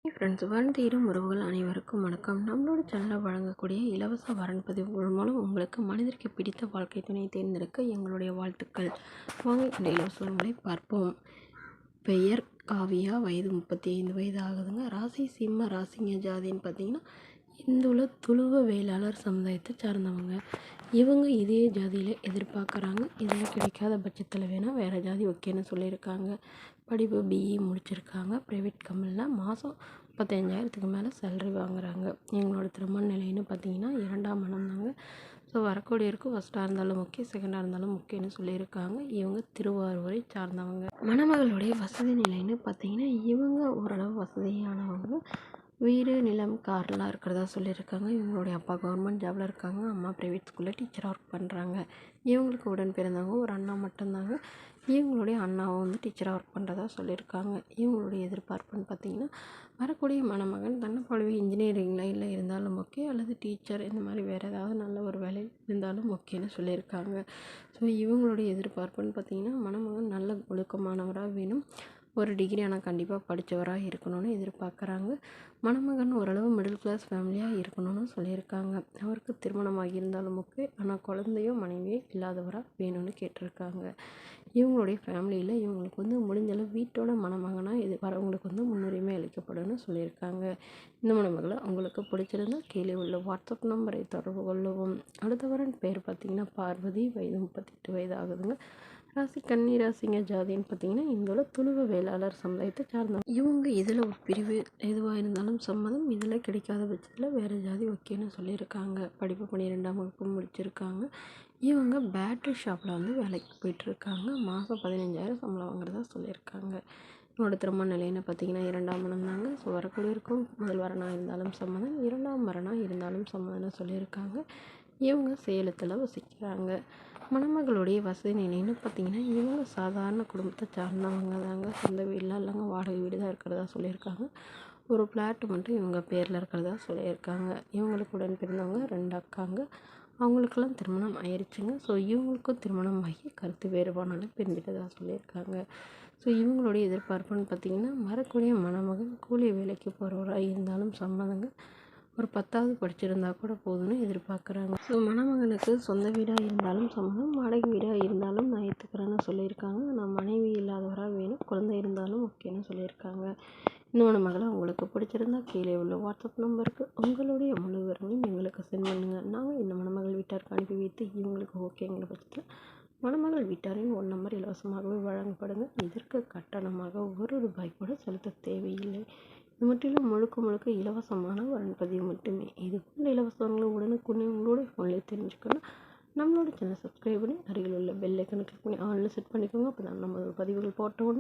Friends, வரன் தேடும் உறவுகள் அனைவருக்கும் வணக்கம். நம்மளோட சேனலில் வழங்கக்கூடிய இலவச வரன் பதிவுகள் மூலம் உங்களுக்கு மனிதருக்கு பிடித்த வாழ்க்கை துணையை தேர்ந்தெடுக்க எங்களுடைய வாழ்த்துக்கள். வாங்க இந்த இலவசங்களை பார்ப்போம். பெயர் காவியா, வயது 35 வயது ஆகுதுங்க. ராசி சிம்ம ராசிங்க. ஜாதின்னு பார்த்தீங்கன்னா இந்துல துளுவ வேளாளர் சமுதாயத்தை சார்ந்தவங்க. இவங்க இதே ஜாதியில் எதிர்பார்க்குறாங்க. இதில் கிடைக்காத பட்சத்தில் வேணால் வேறு ஜாதி ஓகேன்னு சொல்லியிருக்காங்க. படிப்பு பிஇ முடிச்சிருக்காங்க. ப்ரைவேட் கம்பெனியில் மாதம் 35,000க்கு மேலே சேலரி வாங்குறாங்க. எங்களோட திருமண நிலைன்னு பார்த்தீங்கன்னா 2ஆம் மனம் தாங்க. ஸோ வரக்கூடியவருக்கு ஃபஸ்ட்டாக இருந்தாலும் ஓகே, செகண்டாக இருந்தாலும் ஓகேன்னு சொல்லியிருக்காங்க. இவங்க திருவாரூரை சார்ந்தவங்க. மணமகளுடைய வசதி நிலைன்னு பார்த்தீங்கன்னா இவங்க ஓரளவு வசதியானவங்க. வீடு, நிலம், கார்லாம் இருக்கிறதா சொல்லியிருக்காங்க. இவங்களுடைய அப்பா கவர்மெண்ட் ஜாபில் இருக்காங்க. அம்மா ப்ரைவேட் ஸ்கூலில் டீச்சராக ஒர்க் பண்ணுறாங்க. இவங்களுக்கு உடன் பிறந்தவங்க ஒரு அண்ணா மட்டும்தாங்க. இவங்களுடைய அண்ணாவும் டீச்சராக ஒர்க் பண்ணுறதா சொல்லியிருக்காங்க. இவங்களுடைய எதிர்பார்ப்புன்னு பார்த்தீங்கன்னா வரக்கூடிய மணமகன் தன்னை போலவே இன்ஜினியரிங் லைனில் இருந்தாலும் ஓகே, அல்லது டீச்சர் இந்த மாதிரி வேறு ஏதாவது நல்ல ஒரு வேலை இருந்தாலும் ஓகேன்னு சொல்லியிருக்காங்க. ஸோ இவங்களுடைய எதிர்பார்ப்புன்னு பார்த்தீங்கன்னா மணமகன் நல்ல ஒழுக்கமானவராக வேணும். ஒரு டிகிரி ஆனால் கண்டிப்பாக படித்தவராக இருக்கணும்னு எதிர்பார்க்குறாங்க. மணமகன் ஓரளவு மிடில் கிளாஸ் ஃபேமிலியாக இருக்கணும்னு சொல்லியிருக்காங்க. அவருக்கு திருமணமாகி இருந்தாலும் ஓகே, ஆனால் குழந்தையோ மனைவியோ இல்லாதவராக வேணும்னு கேட்டிருக்காங்க. இவங்களுடைய ஃபேமிலியில் இவங்களுக்கு முடிஞ்சளவு வீட்டோட மணமகனாக இது வரவங்களுக்கு முன்னுரிமை அளிக்கப்படும்னு சொல்லியிருக்காங்க. இந்த மணமகளை உங்களுக்கு பிடிச்சிருந்தால் கீழே உள்ள வாட்ஸ்அப் நம்பரை தொடர்பு கொள்ளவும். அடுத்தவரன் பேர் பார்த்திங்கன்னா பார்வதி, வயது 38 வயது ஆகுதுங்க. ராசி கன்னி ராசிங்க. ஜாதின்னு பார்த்தீங்கன்னா இந்தோட துளுவ வேளாளர் சமுதாயத்தை சார்ந்தவங்க. இவங்க இதில் ஒரு பிரிவு எதுவாக இருந்தாலும் சம்மதம். இதில் கிடைக்காத பட்சத்தில் வேறு ஜாதி ஓகேன்னு சொல்லியிருக்காங்க. படிப்பு 12ஆம் வகுப்பு முடிச்சிருக்காங்க. இவங்க பேட்ரி ஷாப்பில் வேலைக்கு போயிட்டுருக்காங்க. மாதம் 15,000 சம்பளம் வாங்குறதா சொல்லியிருக்காங்க. இவங்களோட திருமண நிலைன்னு பார்த்தீங்கன்னா 2ஆம் மனம் தாங்க. ஸோ வரக்கூடியவருக்கும் முதல் வரனாக இருந்தாலும் சம்மதம், 2ஆம் வரனாக இருந்தாலும் சம்மதம்னு சொல்லியிருக்காங்க. இவங்க சேலத்தில் வசிக்கிறாங்க. மணமகளுடைய வசதி நிலைன்னு பார்த்தீங்கன்னா இவங்க சாதாரண குடும்பத்தை சார்ந்தவங்க தாங்க. சொந்த வீடெலாம் இல்லைங்க, வாடகை வீடு தான் இருக்கிறதா சொல்லியிருக்காங்க. ஒரு ஃப்ளாட் மட்டும் இவங்க பேரில் இருக்கிறதா சொல்லியிருக்காங்க. இவங்களுக்கு உடன் பிறந்தவங்க 2 அக்காங்க. அவங்களுக்கெல்லாம் திருமணம் ஆயிடுச்சுங்க. ஸோ இவங்களுக்கும் திருமணம் ஆகி கருத்து வேறுபாடாலும் பிரிஞ்சுட்டதாக சொல்லியிருக்காங்க. ஸோ இவங்களுடைய எதிர்பார்ப்புன்னு பார்த்திங்கன்னா வரக்கூடிய மணமகன் கூலி வேலைக்கு போகிறவராக இருந்தாலும் சம்மதங்க. ஒரு 10வது படிச்சிருந்தா கூட போதும்னு எதிர்பார்க்குறாங்க. ஸோ மணமகனுக்கு சொந்த வீடாக இருந்தாலும் சம்மதம், வாடகை வீடாக இருந்தாலும் நான் ஏற்றுக்கிறேன்னு சொல்லியிருக்காங்க. நான் மனைவி இல்லாதவராக வேணும், குழந்தை இருந்தாலும் ஓகேன்னு சொல்லியிருக்காங்க. இந்த மணமகளை உங்களுக்கு பிடிச்சிருந்தா கீழே உள்ள வாட்ஸ்அப் நம்பருக்கு உங்களுடைய முழு விவரங்களையும் எங்களுக்கு சென்ட் பண்ணுங்கள். நாங்கள் இந்த மணமகள் வீட்டாருக்கு அனுப்பி வைத்து இவங்களுக்கு ஓகேங்கிற பட்சத்தில் மணமகள் வீட்டாரின் 1 நம்பர் இலவசமாகவே வழங்கப்படுங்க. இதற்கு கட்டணமாக ₹1 கூட செலுத்த தேவையில்லை. இது முற்றிலும் முழுக்க இலவசமான வரன் பதிவு மட்டுமே. இது போன்ற இலவசங்களை உடனுக்குடனே உங்களோட ஃபோன்லேயே தெரிஞ்சுக்கணும். நம்மளோட சேனல் சப்ஸ்கிரைப் பண்ணி அருகில் உள்ள பெல் ஐக்கனை கிளிக் பண்ணி ஆன்லைன் செட் பண்ணிக்கோங்க. அப்போ தான் நம்ம பதிவுகள் போட்ட உடனே